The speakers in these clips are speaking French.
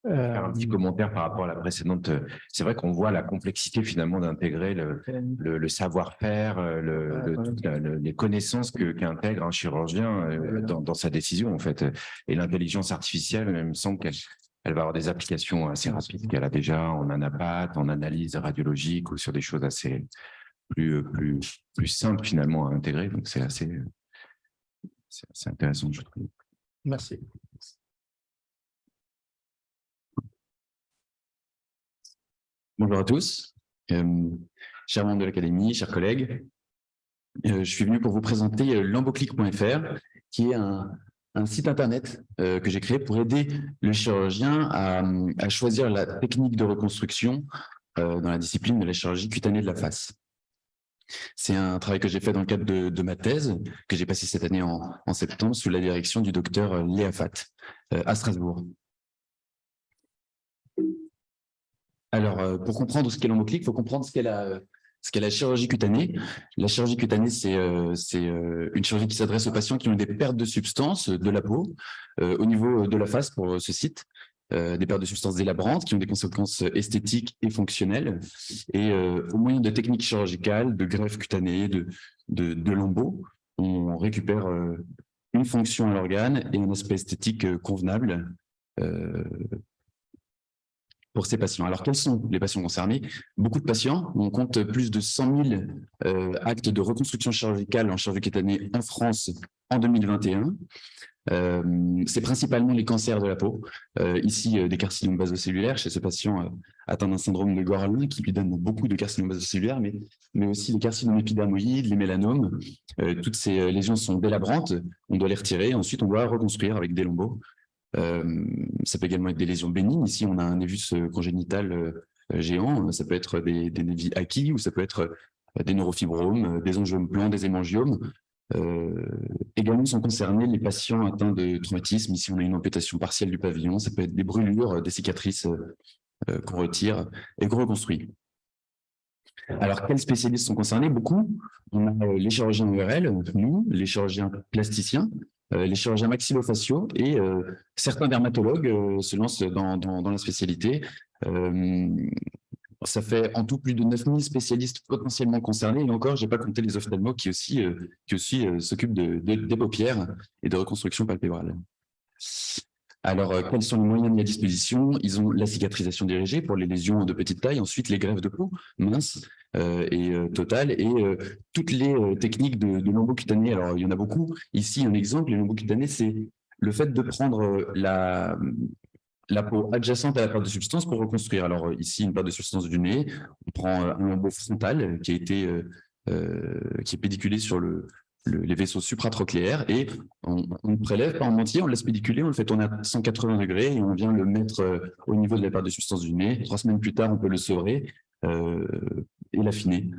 Faire un petit commentaire par rapport à la précédente. C'est vrai qu'on voit la complexité finalement d'intégrer le savoir-faire, les connaissances qu'intègre un chirurgien dans sa décision en fait. Et l'intelligence artificielle, il me semble qu'elle va avoir des applications assez rapides qu'elle a déjà en anapath, en analyse radiologique ou sur des choses assez plus simples finalement à intégrer. Donc c'est assez intéressant, je trouve. Merci. Bonjour à tous, chers membres de l'Académie, chers collègues. Je suis venu pour vous présenter lamboclick.fr, qui est un site internet que j'ai créé pour aider le chirurgien à choisir la technique de reconstruction dans la discipline de la chirurgie cutanée de la face. C'est un travail que j'ai fait dans le cadre de ma thèse, que j'ai passé cette année en septembre, sous la direction du docteur Léa Fath, à Strasbourg. Alors, pour comprendre ce qu'est l'amboclick, il faut comprendre ce qu'est la chirurgie cutanée. La chirurgie cutanée, c'est une chirurgie qui s'adresse aux patients qui ont des pertes de substances de la peau au niveau de la face pour ce site, des pertes de substances délabrantes qui ont des conséquences esthétiques et fonctionnelles. Et au moyen de techniques chirurgicales, de greffes cutanées, de lambeaux, on récupère une fonction à l'organe et un aspect esthétique convenable pour ces patients. Alors, quels sont les patients concernés? Beaucoup de patients, on compte plus de 100 000 actes de reconstruction chirurgicale en chirurgie cutanée en France en 2021. C'est principalement les cancers de la peau. Ici, des carcinomes basocellulaires chez ce patient atteint d'un syndrome de Gorlin qui lui donne beaucoup de carcinomes basocellulaires, mais aussi les carcinomes épidermoïdes, les mélanomes. Toutes ces lésions sont délabrantes, on doit les retirer, ensuite on doit reconstruire avec des lambeaux. Ça peut également être des lésions bénignes. Ici, on a un névus congénital géant. Ça peut être des névis acquis ou ça peut être des neurofibromes, des angiomes plans, des hémangiomes. Également sont concernés les patients atteints de traumatisme. Ici, on a une amputation partielle du pavillon. Ça peut être des brûlures, des cicatrices qu'on retire et qu'on reconstruit. Alors, quels spécialistes sont concernés? Beaucoup. On a les chirurgiens ORL, nous, les chirurgiens plasticiens, les chirurgiens maxillofaciaux et certains dermatologues se lancent dans la spécialité. Ça fait en tout plus de 9000 spécialistes potentiellement concernés. Et encore, je n'ai pas compté les ophtalmos qui aussi s'occupent des paupières et de reconstruction palpébrale. Alors, quels sont les moyens mis à disposition? Ils ont la cicatrisation dirigée pour les lésions de petite taille, ensuite les greffes de peau minces et totales, et toutes les techniques de lambeaux cutanés. Alors, il y en a beaucoup. Ici, un exemple, les lambeaux cutanés, c'est le fait de prendre la peau adjacente à la perte de substance pour reconstruire. Alors, ici, une perte de substance du nez, on prend un lambeau frontal qui est pédiculé sur les vaisseaux supratrochléaires et on ne prélève pas en entier, on le laisse pédiculer, on le fait tourner à 180 degrés et on vient le mettre au niveau de la perte de substance du nez. 3 semaines plus tard, on peut le sevrer et l'affiner.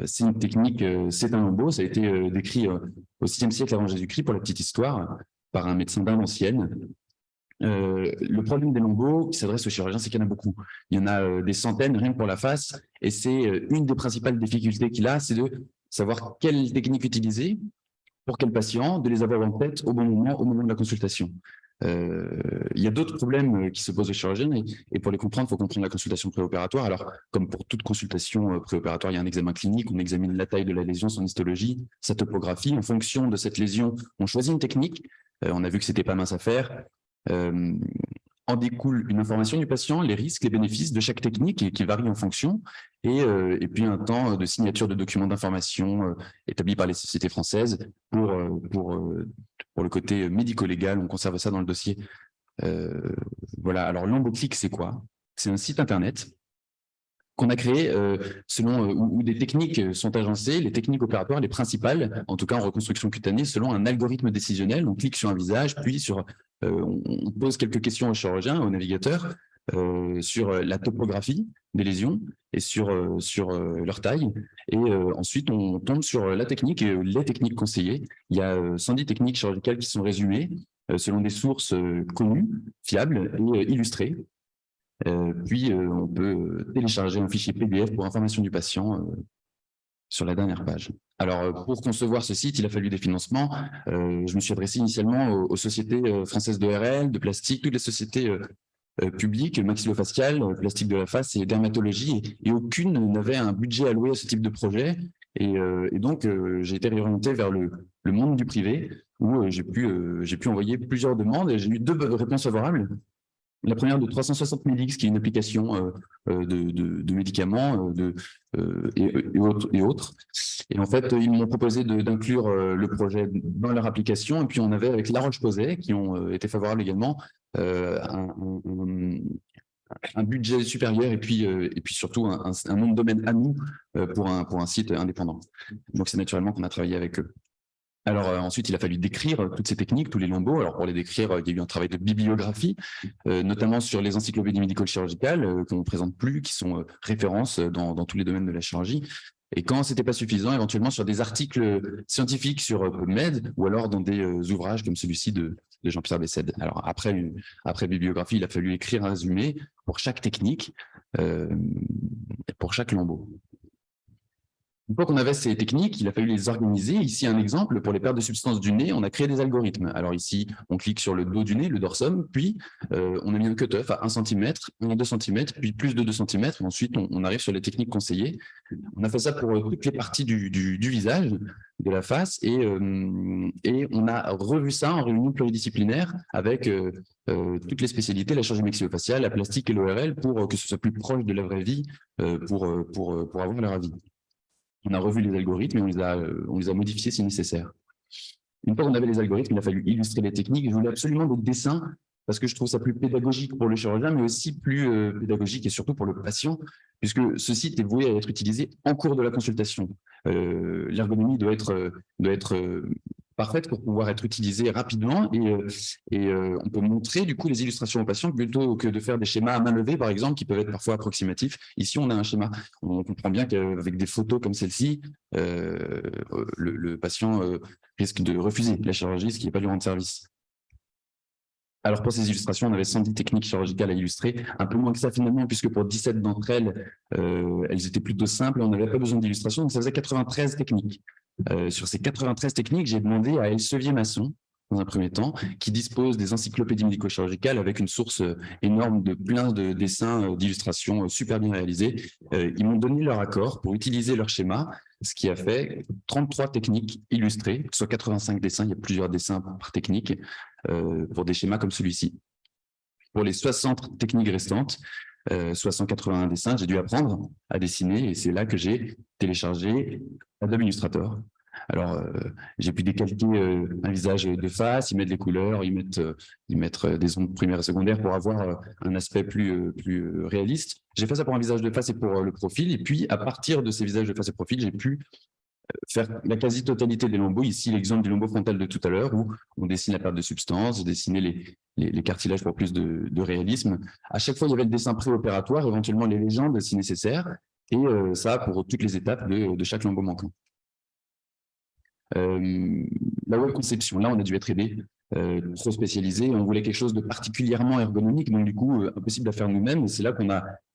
C'est une technique, c'est un lambeau, ça a été décrit au VIe siècle avant Jésus-Christ pour la petite histoire par un médecin d'Inde ancienne. Le problème des lambeaux qui s'adresse aux chirurgiens, c'est qu'il y en a beaucoup. Il y en a des centaines rien que pour la face et c'est une des principales difficultés qu'il a, c'est de savoir quelle technique utiliser, pour quel patient, de les avoir en tête au bon moment, au moment de la consultation. Il y a d'autres problèmes qui se posent aux chirurgiens et pour les comprendre, il faut comprendre la consultation préopératoire. Alors, comme pour toute consultation préopératoire, il y a un examen clinique, on examine la taille de la lésion, son histologie, sa topographie. En fonction de cette lésion, on choisit une technique. On a vu que c'était pas mince à faire. En découle une information du patient, les risques, les bénéfices de chaque technique qui varient en fonction, et puis un temps de signature de documents d'information établis par les sociétés françaises pour le côté médico-légal, on conserve ça dans le dossier. Voilà, alors l'amboclick, c'est quoi? C'est un site internet qu'on a créé selon où des techniques sont agencées, les techniques opératoires, les principales, en tout cas en reconstruction cutanée, selon un algorithme décisionnel. On clique sur un visage, puis on pose quelques questions au chirurgien, au navigateur, sur la topographie des lésions et sur leur taille. Et ensuite, on tombe sur la technique et les techniques conseillées. Il y a 110 techniques chirurgicales qui sont résumées selon des sources connues, fiables et illustrées. Puis, on peut télécharger un fichier PDF pour information du patient sur la dernière page. Alors, pour concevoir ce site, il a fallu des financements. Je me suis adressé initialement aux sociétés françaises d'ORL, de plastique, toutes les sociétés publiques, maxillofaciales, plastique de la face et dermatologie, et aucune n'avait un budget alloué à ce type de projet. Et donc, j'ai été réorienté vers le monde du privé, où j'ai pu envoyer plusieurs demandes et j'ai eu 2 réponses favorables. La première de 360 000 X, qui est une application de médicaments et autres. Et en fait, ils m'ont proposé d'inclure le projet dans leur application. Et puis, on avait avec La Roche-Posay, qui ont été favorables également, un budget supérieur et puis surtout un nom de domaine à nous pour un site indépendant. Donc, c'est naturellement qu'on a travaillé avec eux. Alors ensuite, il a fallu décrire toutes ces techniques, tous les lambeaux. Alors pour les décrire, il y a eu un travail de bibliographie, notamment sur les encyclopédies médico-chirurgicales qu'on ne présente plus, qui sont références dans tous les domaines de la chirurgie. Et quand c'était pas suffisant, éventuellement sur des articles scientifiques sur PubMed ou alors dans des ouvrages comme celui-ci de Jean-Pierre Bessède. Alors après bibliographie, il a fallu écrire un résumé pour chaque technique, pour chaque lambeau. Une fois qu'on avait ces techniques, il a fallu les organiser. Ici, un exemple, pour les pertes de substances du nez, on a créé des algorithmes. Alors ici, on clique sur le dos du nez, le dorsum, puis on a mis un cut-off à 1 cm, 1 à 2 cm, puis plus de 2 cm. Et ensuite, on arrive sur les techniques conseillées. On a fait ça pour toutes les parties du visage, de la face, et on a revu ça en réunion pluridisciplinaire avec toutes les spécialités, la chirurgie maxillofaciale, la plastique et l'ORL, pour que ce soit plus proche de la vraie vie, pour avoir leur avis. On a revu les algorithmes et on les a modifiés si nécessaire. Une fois qu'on avait les algorithmes, il a fallu illustrer les techniques. Je voulais absolument des dessins parce que je trouve ça plus pédagogique pour le chirurgien, mais aussi plus pédagogique et surtout pour le patient, puisque ce site est voué à être utilisé en cours de la consultation. L'ergonomie doit être parfaite pour pouvoir être utilisée rapidement et on peut montrer du coup les illustrations aux patients plutôt que de faire des schémas à main levée par exemple qui peuvent être parfois approximatifs. Ici on a un schéma, on comprend bien qu'avec des photos comme celle-ci, le patient risque de refuser la chirurgie, ce qui n'est pas lui rendre service. Alors pour ces illustrations, on avait 110 techniques chirurgicales à illustrer, un peu moins que ça finalement, puisque pour 17 d'entre elles, elles étaient plutôt simples et on n'avait pas besoin d'illustrations, donc ça faisait 93 techniques. Sur ces 93 techniques, j'ai demandé à Elsevier-Masson, dans un premier temps, qui dispose des encyclopédies médico-chirurgicales avec une source énorme de plein de dessins, d'illustrations super bien réalisés. Ils m'ont donné leur accord pour utiliser leur schéma, ce qui a fait 33 techniques illustrées, soit 85 dessins, il y a plusieurs dessins par technique, pour des schémas comme celui-ci. Pour les 60 techniques restantes, soit 181 dessins, j'ai dû apprendre à dessiner et c'est là que j'ai téléchargé Adobe Illustrator. Alors, j'ai pu décalquer un visage de face, y mettre les couleurs, y mettre des ondes primaires et secondaires pour avoir un aspect plus réaliste. J'ai fait ça pour un visage de face et pour le profil. Et puis, à partir de ces visages de face et profil, j'ai pu faire la quasi-totalité des lambeaux. Ici, l'exemple du lambeau frontal de tout à l'heure, où on dessine la perte de substance, j'ai dessiné les cartilages pour plus de réalisme. À chaque fois, il y avait le dessin préopératoire, éventuellement les légendes si nécessaire, et ça pour toutes les étapes de chaque lambeau manquant. La web conception, là, on a dû être aidé, trop spécialisé. On voulait quelque chose de particulièrement ergonomique, donc du coup, impossible à faire nous-mêmes. Et c'est là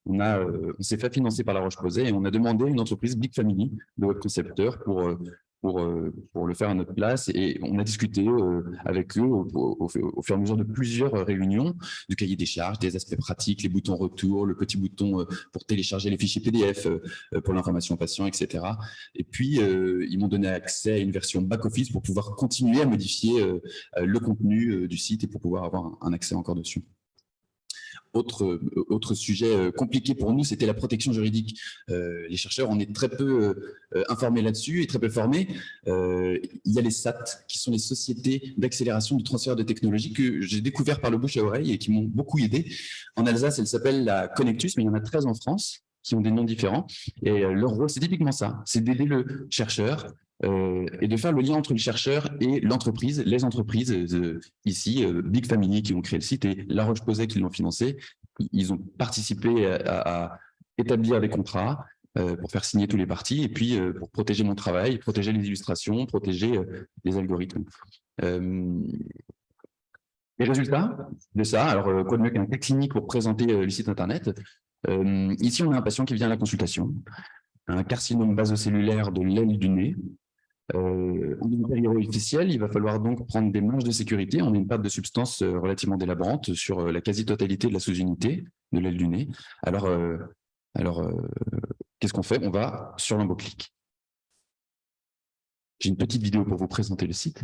on s'est fait financer par La Roche-Posay et on a demandé à une entreprise Big Family de web concepteurs pour le faire à notre place. Et on a discuté avec eux au fur et à mesure de plusieurs réunions, du cahier des charges, des aspects pratiques, les boutons retour, le petit bouton pour télécharger les fichiers PDF pour l'information patient, etc. Et puis, ils m'ont donné accès à une version back-office pour pouvoir continuer à modifier le contenu du site et pour pouvoir avoir un accès encore dessus. Autre sujet compliqué pour nous, c'était la protection juridique. Les chercheurs, on est très peu informés là-dessus et très peu formés. Il y a les SAT, qui sont les sociétés d'accélération du transfert de technologie que j'ai découvert par le bouche à oreille et qui m'ont beaucoup aidé. En Alsace, elle s'appelle la Connectus, mais il y en a 13 en France qui ont des noms différents. Et leur rôle, c'est typiquement ça, c'est d'aider le chercheur et de faire le lien entre le chercheur et l'entreprise, les entreprises, ici, Big Family qui ont créé le site et La Roche-Posay qui l'ont financé. Ils ont participé à établir des contrats pour faire signer tous les parties et puis pour protéger mon travail, protéger les illustrations, protéger les algorithmes. Les résultats de ça, alors quoi de mieux qu'un cas clinique pour présenter le site internet. Ici, on a un patient qui vient à la consultation, un carcinome basocellulaire de l'aile du nez. En période officielle, il va falloir donc prendre des marges de sécurité. On a une perte de substance relativement délabrante sur la quasi-totalité de la sous-unité de l'aile du nez. Alors, qu'est-ce qu'on fait? On va sur l'emboclique. J'ai une petite vidéo pour vous présenter le site.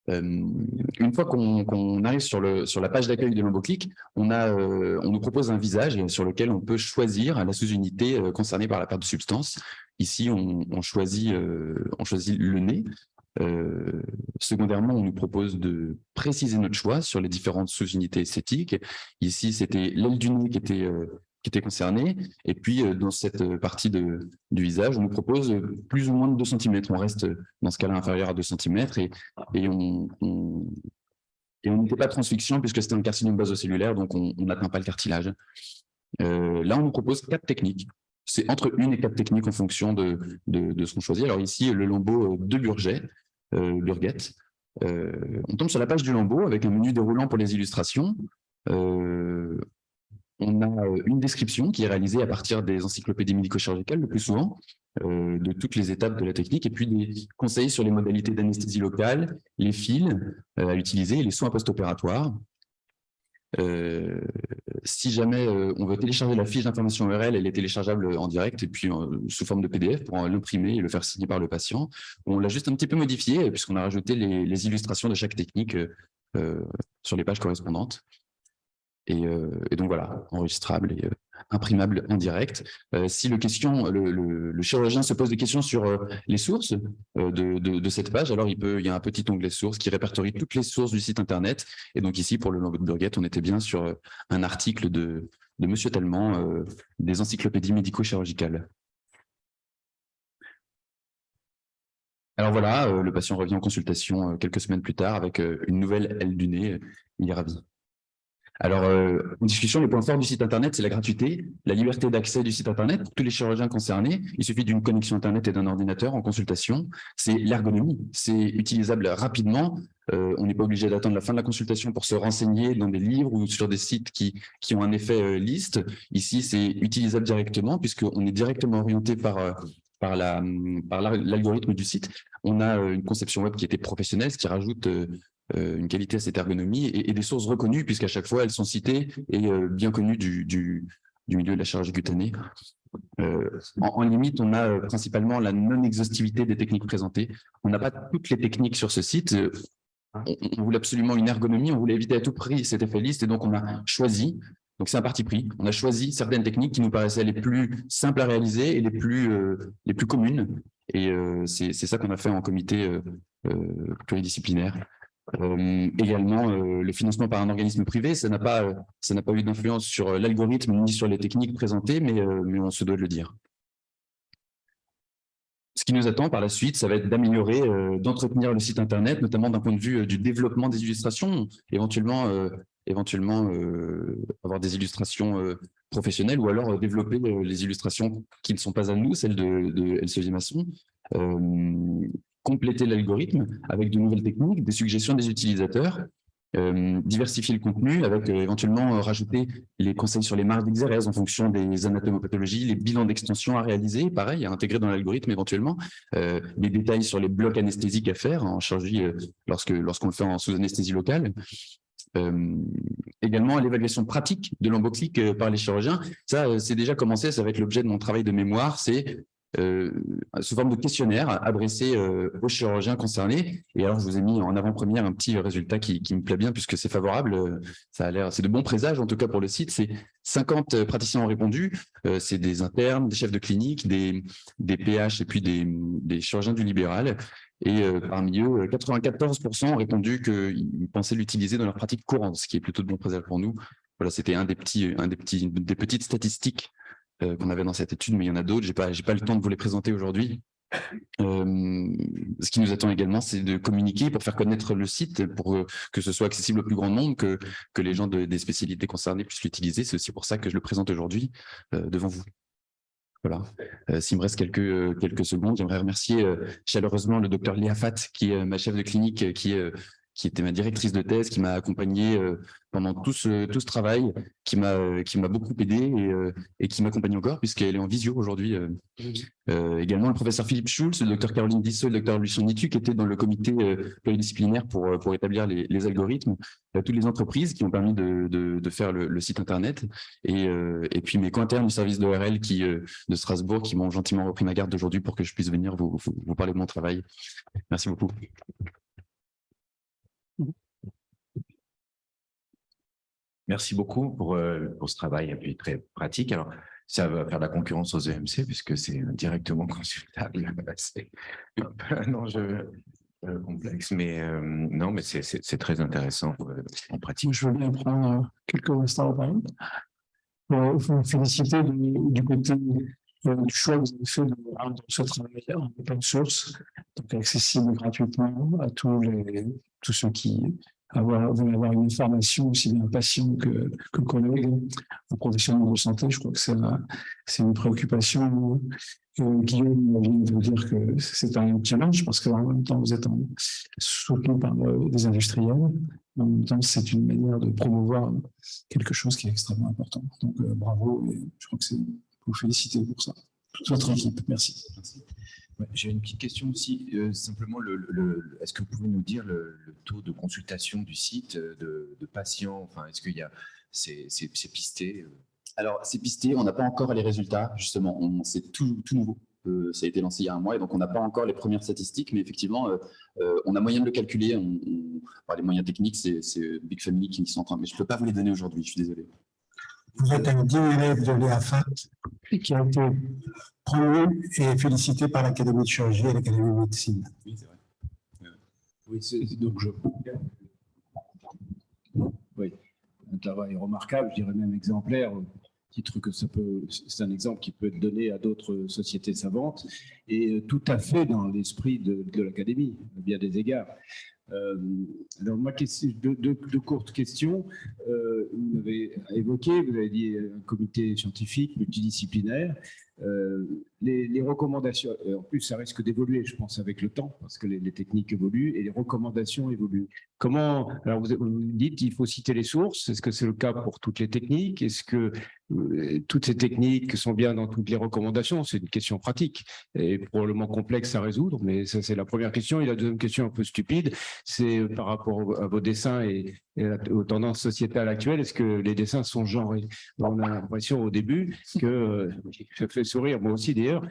Une fois qu'on arrive sur la page d'accueil de l'emboclique, on nous propose un visage sur lequel on peut choisir la sous-unité concernée par la perte de substance. Ici, on choisit le nez. Secondairement, on nous propose de préciser notre choix sur les différentes sous-unités esthétiques. Ici, c'était l'aile du nez qui était concernée. Et puis, dans cette partie du visage, on nous propose plus ou moins de 2 cm. On reste, dans ce cas-là, inférieur à 2 cm. Et on n'était pas transfixiant puisque c'était un carcinome basocellulaire, donc on n'atteint pas le cartilage. Là, on nous propose 4 techniques. C'est entre 1 et 4 techniques en fonction de ce qu'on choisit. Alors ici, le lambeau de Burguet. On tombe sur la page du lambeau avec un menu déroulant pour les illustrations. On a une description qui est réalisée à partir des encyclopédies médico-chirurgicales le plus souvent, de toutes les étapes de la technique, et puis des conseils sur les modalités d'anesthésie locale, les fils à utiliser et les soins post-opératoires. Si jamais on veut télécharger la fiche d'information URL, elle est téléchargeable en direct et puis sous forme de PDF pour l'imprimer et le faire signer par le patient. On l'a juste un petit peu modifié puisqu'on a rajouté les illustrations de chaque technique sur les pages correspondantes. Et donc voilà, enregistrable et imprimable en direct. Si le chirurgien se pose des questions sur les sources de cette page, alors il y a un petit onglet sources qui répertorie toutes les sources du site internet. Et donc ici, pour le lambeau de Burguet, on était bien sur un article de Monsieur Tellement des encyclopédies médico-chirurgicales. Alors voilà, le patient revient en consultation quelques semaines plus tard avec une nouvelle aile du nez. Il est ravi. Alors, en discussion, les points forts du site Internet, c'est la gratuité, la liberté d'accès du site Internet pour tous les chirurgiens concernés. Il suffit d'une connexion Internet et d'un ordinateur en consultation. C'est l'ergonomie, c'est utilisable rapidement. On n'est pas obligé d'attendre la fin de la consultation pour se renseigner dans des livres ou sur des sites qui ont un effet liste. Ici, c'est utilisable directement puisqu'on est directement orienté par l'algorithme du site. On a une conception web qui était professionnelle, ce qui rajoute une qualité à cette ergonomie et des sources reconnues, puisqu'à chaque fois, elles sont citées et bien connues du milieu de la chirurgie cutanée. En limite, on a principalement la non-exhaustivité des techniques présentées. On n'a pas toutes les techniques sur ce site. On voulait absolument une ergonomie, on voulait éviter à tout prix cet effet liste, et donc on a choisi, donc c'est un parti pris, on a choisi certaines techniques qui nous paraissaient les plus simples à réaliser et les plus communes. Et c'est ça qu'on a fait en comité pluridisciplinaire. Également, le financement par un organisme privé, ça n'a pas eu d'influence sur l'algorithme ni sur les techniques présentées, mais on se doit de le dire. Ce qui nous attend par la suite, ça va être d'améliorer, d'entretenir le site Internet, notamment d'un point de vue du développement des illustrations, éventuellement avoir des illustrations professionnelles ou alors développer les illustrations qui ne sont pas à nous, celles de Elsevier Masson, compléter l'algorithme avec de nouvelles techniques, des suggestions des utilisateurs, diversifier le contenu avec éventuellement rajouter les conseils sur les marges d'exérèse en fonction des anatomopathologies, les bilans d'extension à réaliser, pareil, à intégrer dans l'algorithme éventuellement, les détails sur les blocs anesthésiques à faire en chirurgie lorsqu'on le fait en sous-anesthésie locale. Également l'évaluation pratique de l'emboclique par les chirurgiens. Ça, c'est déjà commencé, ça va être l'objet de mon travail de mémoire, c'est sous forme de questionnaire adressé aux chirurgiens concernés. Et alors, je vous ai mis en avant-première un petit résultat qui me plaît bien puisque c'est favorable. Ça a l'air, c'est de bons présages en tout cas pour le site. C'est 50 praticiens ont répondu. C'est des internes, des chefs de clinique, des PH et puis des chirurgiens du libéral. Et parmi eux, 94% ont répondu qu'ils pensaient l'utiliser dans leur pratique courante, ce qui est plutôt de bon présage pour nous. Voilà, c'était des petites statistiques qu'on avait dans cette étude, mais il y en a d'autres. J'ai pas le temps de vous les présenter aujourd'hui. Ce qui nous attend également, c'est de communiquer pour faire connaître le site, pour que ce soit accessible au plus grand nombre, que les gens des spécialités concernées puissent l'utiliser. C'est aussi pour ça que je le présente aujourd'hui devant vous. Voilà. S'il me reste quelques secondes, j'aimerais remercier chaleureusement le docteur Léa Fatt, qui est ma chef de clinique, qui est qui était ma directrice de thèse, qui m'a accompagné pendant tout ce travail, qui m'a beaucoup aidé et qui m'accompagne encore, puisqu'elle est en visio aujourd'hui. Également le professeur Philippe Schulz, le docteur Caroline Dissot, le docteur Lucien Nitu, qui étaient dans le comité pluridisciplinaire pour établir les algorithmes, toutes les entreprises qui ont permis de faire le site internet, et puis mes co-internes du service d'ORL de Strasbourg qui m'ont gentiment repris ma garde aujourd'hui pour que je puisse venir vous parler de mon travail. Merci beaucoup. Merci beaucoup pour ce travail et puis très pratique. Alors, ça va faire la concurrence aux EMC puisque c'est directement consultable. C'est un peu un enjeu complexe, mais non, mais c'est très intéressant en pratique. Je veux bien prendre quelques instants au parler. Vous féliciter du côté du choix que vous avez fait de rendre ce travail en open source, donc accessible gratuitement à tous ceux qui veulent avoir une information aussi bien patient que collègues, un professionnel de santé. Je crois que c'est une préoccupation. Guillaume vient de dire que c'est un challenge parce qu'en même temps, vous êtes soutenu par des industriels. En même temps, c'est une manière de promouvoir quelque chose qui est extrêmement important. Donc, bravo. Et je crois que c'est vous féliciter pour ça. Toute votre équipe. Merci. Ouais, j'ai une petite question aussi. Simplement, est-ce que vous pouvez nous dire le taux de consultation du site de patients? Enfin, est-ce qu'il y a c'est pisté? Alors, c'est pisté. On n'a pas encore les résultats. Justement, c'est tout nouveau. Ça a été lancé il y a un mois et donc on n'a pas encore les premières statistiques, mais effectivement, on a moyen de le calculer. Les moyens techniques, c'est Big Family qui sont en train, mais je ne peux pas vous les donner aujourd'hui. Je suis désolé. Vous êtes un digne élève de l'EAFAT qui a été promu et félicité par l'Académie de chirurgie et l'Académie de médecine. Oui, c'est vrai. Oui, donc oui, un travail remarquable, je dirais même exemplaire, au titre que c'est un exemple qui peut être donné à d'autres sociétés savantes et tout à fait dans l'esprit de l'Académie, à bien des égards. Alors, deux courtes questions. Vous avez évoqué, vous avez dit un comité scientifique multidisciplinaire. Les recommandations, en plus, ça risque d'évoluer, je pense, avec le temps, parce que les techniques évoluent et les recommandations évoluent. Comment, alors vous dites qu'il faut citer les sources. Est-ce que c'est le cas pour toutes les techniques? Est-ce que toutes ces techniques sont bien dans toutes les recommandations? C'est une question pratique et probablement complexe à résoudre, mais ça, c'est la première question. Et la deuxième question un peu stupide, c'est par rapport à vos dessins et aux tendances sociétales actuelles, est-ce que les dessins sont genrés? On a l'impression au début que, ça fait sourire, moi aussi d'ailleurs,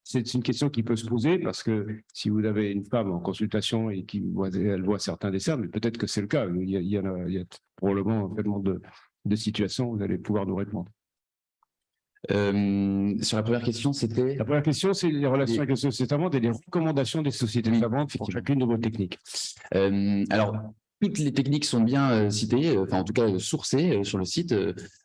c'est une question qui peut se poser parce que si vous avez une femme en consultation et qu'elle voit certains dessins, mais peut-être que c'est le cas, il y a probablement tellement de situations, vous allez pouvoir nous répondre. Sur la première question, c'était… La première question, c'est les relations avec les sociétés savantes et les recommandations des sociétés savantes pour chacune de vos techniques. Alors, toutes les techniques sont bien citées, enfin en tout cas sourcées sur le site.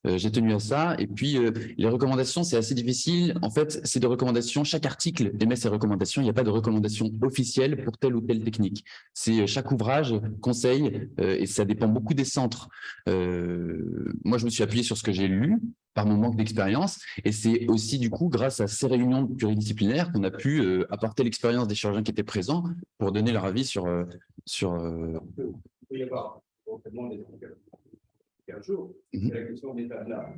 J'ai tenu à ça. Et puis, les recommandations, c'est assez difficile. En fait, c'est des recommandations. Chaque article émet ses recommandations. Il n'y a pas de recommandations officielles pour telle ou telle technique. C'est chaque ouvrage conseille et ça dépend beaucoup des centres. Moi, je me suis appuyé sur ce que j'ai lu par mon manque d'expérience. Et c'est aussi, du coup, grâce à ces réunions pluridisciplinaires qu'on a pu apporter l'expérience des chirurgiens qui étaient présents pour donner leur avis sur Il peut y avoir éventuellement des un jour. Mhm. C'est la question des états de l'art.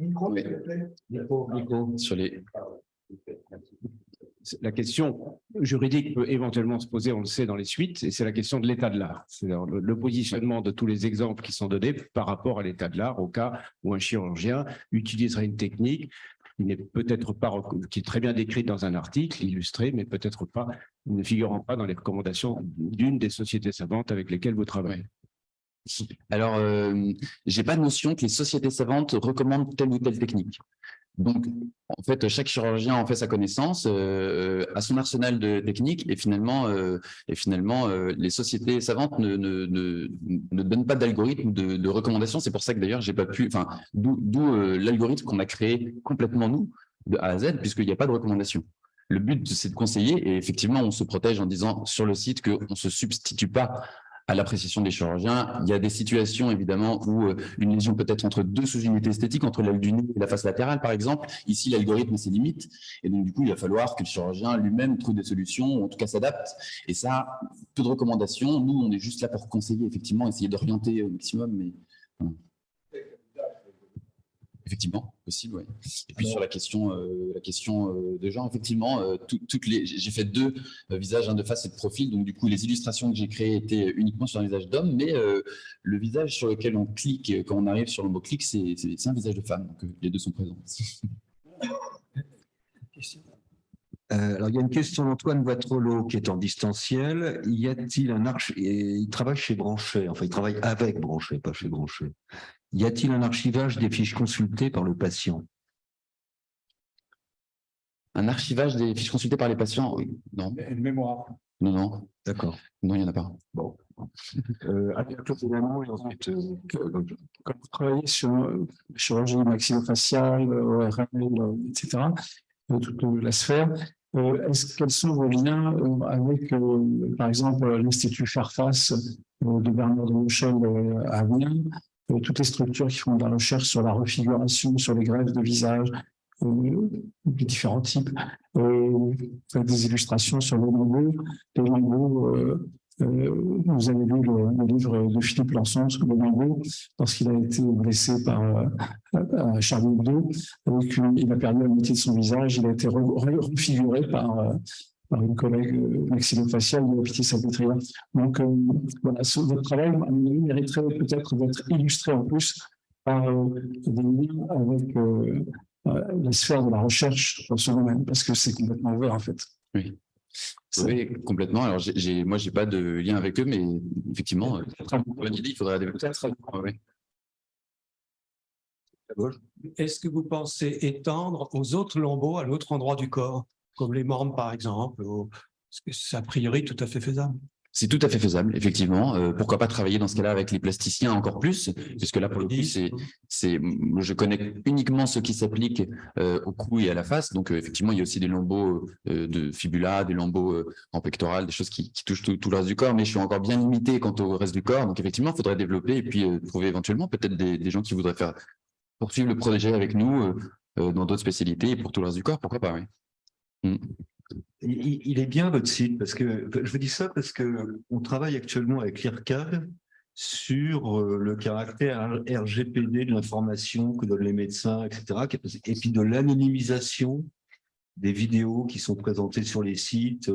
sur les… La question juridique peut éventuellement se poser, on le sait dans les suites, et c'est la question de l'état de l'art. C'est le positionnement de tous les exemples qui sont donnés par rapport à l'état de l'art au cas où un chirurgien utiliserait une technique qui n'est peut-être pas, qui est très bien décrite dans un article illustré, mais peut-être pas, ne figurant pas dans les recommandations d'une des sociétés savantes avec lesquelles vous travaillez. Alors, j'ai pas de notion que les sociétés savantes recommandent telle ou telle technique. Donc, en fait, chaque chirurgien en fait sa connaissance, a son arsenal de techniques, et finalement, les sociétés savantes ne donnent pas d'algorithme de recommandation. C'est pour ça que d'ailleurs, j'ai pas pu, enfin, d'où l'algorithme qu'on a créé complètement nous, de A à Z, puisqu'il n'y a pas de recommandation. Le but, c'est de conseiller, et effectivement, on se protège en disant sur le site qu'on ne se substitue pas à l'appréciation des chirurgiens. Il y a des situations, évidemment, où une lésion peut être entre deux sous-unités esthétiques, entre l'aile du nez et la face latérale, par exemple. Ici, l'algorithme a ses limites. Et donc, du coup, il va falloir que le chirurgien lui-même trouve des solutions, ou en tout cas s'adapte. Et ça, peu de recommandations. Nous, on est juste là pour conseiller, effectivement, essayer d'orienter au maximum. Mais effectivement, possible, oui. Et puis sur la question de genre, effectivement, j'ai fait 2 visages, de face et de profil. Donc du coup, les illustrations que j'ai créées étaient uniquement sur un visage d'homme, mais le visage sur lequel on clique quand on arrive sur le mot clic, c'est un visage de femme. Donc les 2 sont présents. Alors, il y a une question d'Antoine Boitrelot qui est en distanciel. Y a-t-il il travaille chez Branchet, enfin, il travaille avec Branchet, pas chez Branchet. Y a-t-il un archivage des fiches consultées par le patient? Un archivage des fiches consultées par les patients? Oui. Non. Une mémoire. Non, non. D'accord. Non, il n'y en a pas. Bon. Avec Claude Delano, et ensuite, quand vous travaillez sur chirurgie maxillofaciale, ORL, etc., toute la sphère, quels sont vos liens avec, par exemple, l'Institut Fairfax de Bernard de Rochelle à Amiens, toutes les structures qui font de la recherche sur la refiguration, sur les greffes de visage, de différents types, faites des illustrations sur les lambeaux. Vous avez lu le livre de Philippe Lançon sur le lambeau, lorsqu'il a été blessé par Charlie Hebdo. Il a perdu la moitié de son visage, il a été refiguré par une collègue maxillofaciale de Pitié-Salpêtrière. Donc, voilà, votre travail, à mon avis, mériterait peut-être d'être illustré en plus par des liens avec la sphère de la recherche dans ce domaine, parce que c'est complètement ouvert, en fait. Oui. Oui, complètement. Alors, moi, j'ai pas de lien avec eux, mais effectivement, il faudrait développer. Est-ce que vous pensez étendre aux autres lambeaux à l'autre endroit du corps, comme les membres par exemple? Est-ce que c'est a priori tout à fait faisable? C'est tout à fait faisable, effectivement. Pourquoi pas travailler dans ce cas-là avec les plasticiens encore plus, puisque là, pour le coup, je connais uniquement ce qui s'applique au cou et à la face. Donc, effectivement, il y a aussi des lambeaux de fibula, des lambeaux en pectoral, des choses qui touchent tout le reste du corps, mais je suis encore bien limité quant au reste du corps. Donc, effectivement, il faudrait développer et puis trouver éventuellement peut-être des gens qui voudraient poursuivre le projet avec nous dans d'autres spécialités et pour tout le reste du corps, pourquoi pas, oui. Il est bien votre site, parce que je vous dis ça parce que on travaille actuellement avec l'IRCAD sur le caractère RGPD de l'information que donnent les médecins, etc. Et puis de l'anonymisation des vidéos qui sont présentées sur les sites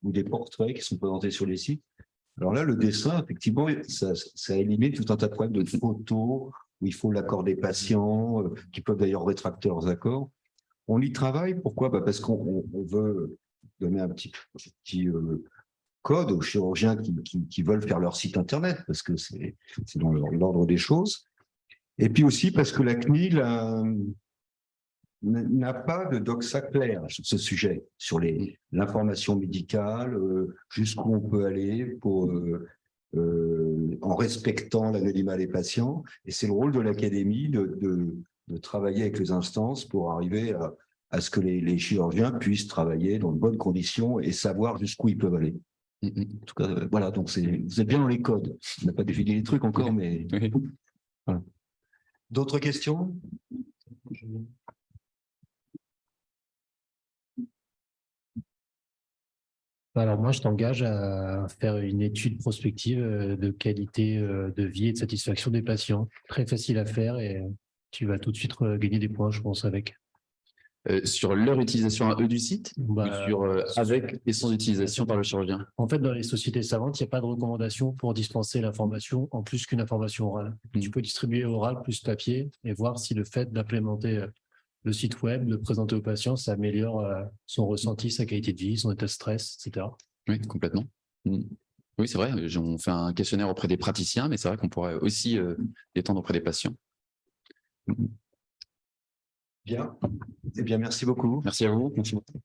ou des portraits qui sont présentés sur les sites. Alors là, le dessin, effectivement, ça élimine tout un tas de problèmes de photos où il faut l'accord des patients, qui peuvent d'ailleurs rétracter leurs accords. On y travaille, pourquoi? Parce qu'on veut donner un petit code aux chirurgiens qui veulent faire leur site internet, parce que c'est dans l'ordre des choses. Et puis aussi parce que la CNIL n'a pas de doxa clair sur ce sujet, sur l'information médicale, jusqu'où on peut aller pour, en respectant l'anonymat des patients. Et c'est le rôle de l'académie de travailler avec les instances pour arriver à ce que les chirurgiens puissent travailler dans de bonnes conditions et savoir jusqu'où ils peuvent aller. En tout cas, voilà, donc vous êtes bien dans les codes. On n'a pas défini les trucs encore, mais... Voilà. D'autres questions? Alors moi, je t'engage à faire une étude prospective de qualité de vie et de satisfaction des patients. Très facile à faire et tu vas tout de suite gagner des points, je pense, avec. Sur leur utilisation à eux du site ou sur avec et sans utilisation par le chirurgien? En fait, dans les sociétés savantes, il n'y a pas de recommandation pour dispenser l'information en plus qu'une information orale. Tu peux distribuer oral plus papier et voir si le fait d'implémenter le site web, de présenter au patient, ça améliore son ressenti, sa qualité de vie, son état de stress, etc. Oui, complètement. Oui, c'est vrai. On fait un questionnaire auprès des praticiens, mais c'est vrai qu'on pourrait aussi l'étendre auprès des patients. Bien. Eh bien, merci beaucoup. Merci à vous. Merci beaucoup.